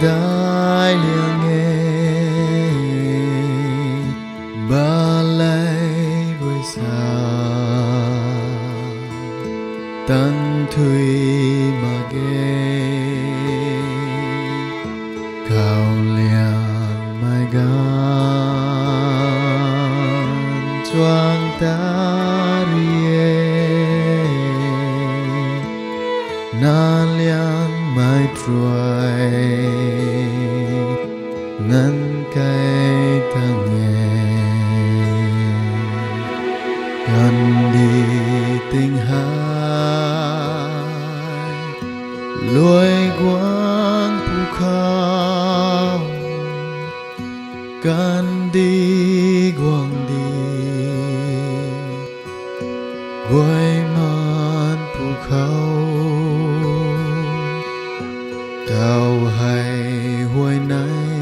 đai liang nghe ba lai đuôi xa tăng thủy mà ghé cao liang mai gan choang ta rie na liang mai truai ngân cây thang nghe gần đi tình hai lối quang phù khao gần đi quang đi quay man phù khao tao hay hồi nay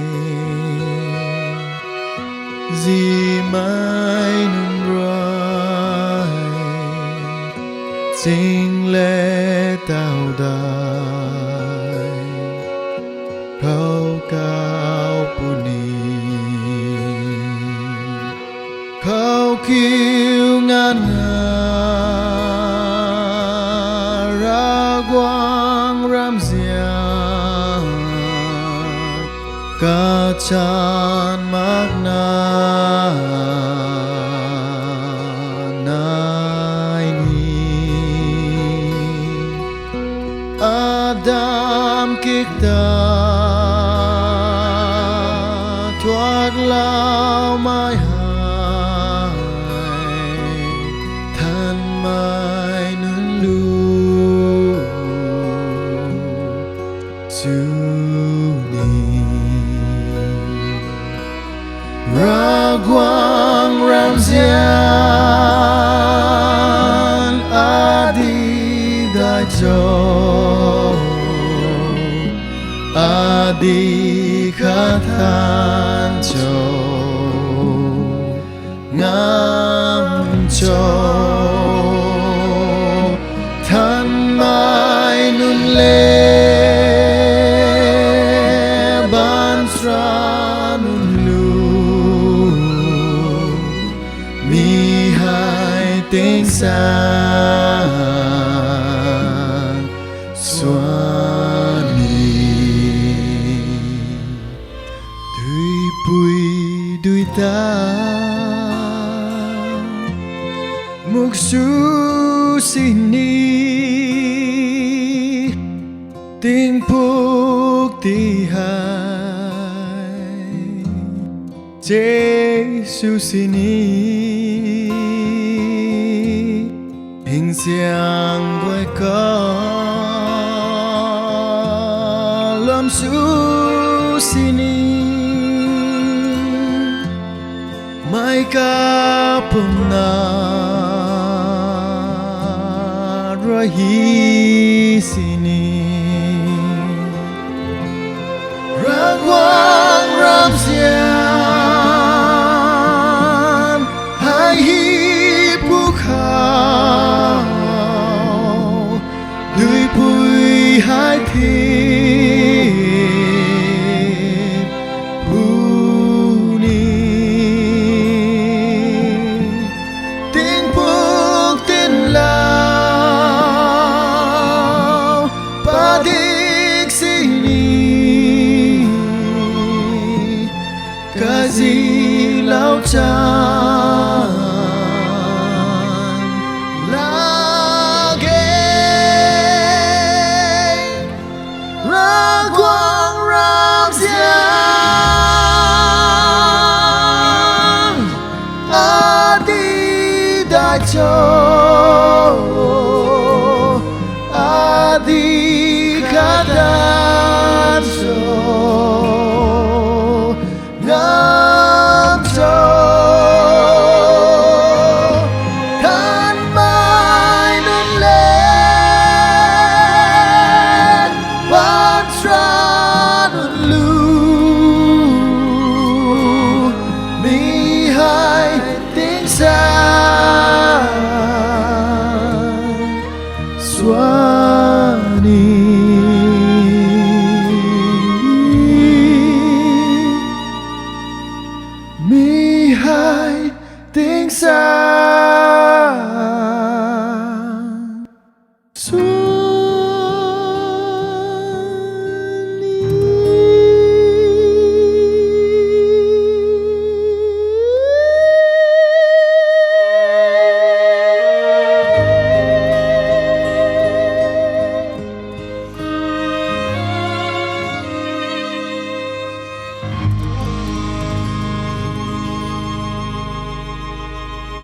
gì mãi nung rai chính lẽ tao đai khao cao puni khao kiêu ngàn ra quang ram giang ca chan mắc nai ni Adam kita thoát lao mai hai than mai nương lu chu ni ra quang ram giang adi đại châu adi khát than châu ngắm châu than mai nun lê ban tra nun lu mi hai tiếng sang xoan bùi đuôi ta mục su xin ni tiếng phúc tí hai Giêsu xin ni hình dạng với con lâm su xin ni mai ca pum na ra hi sini ra quang ram xian hai hi pu khao đuôi bùi hai thiên cái gì lao chan là ghê ra quang ram giang adi đại châu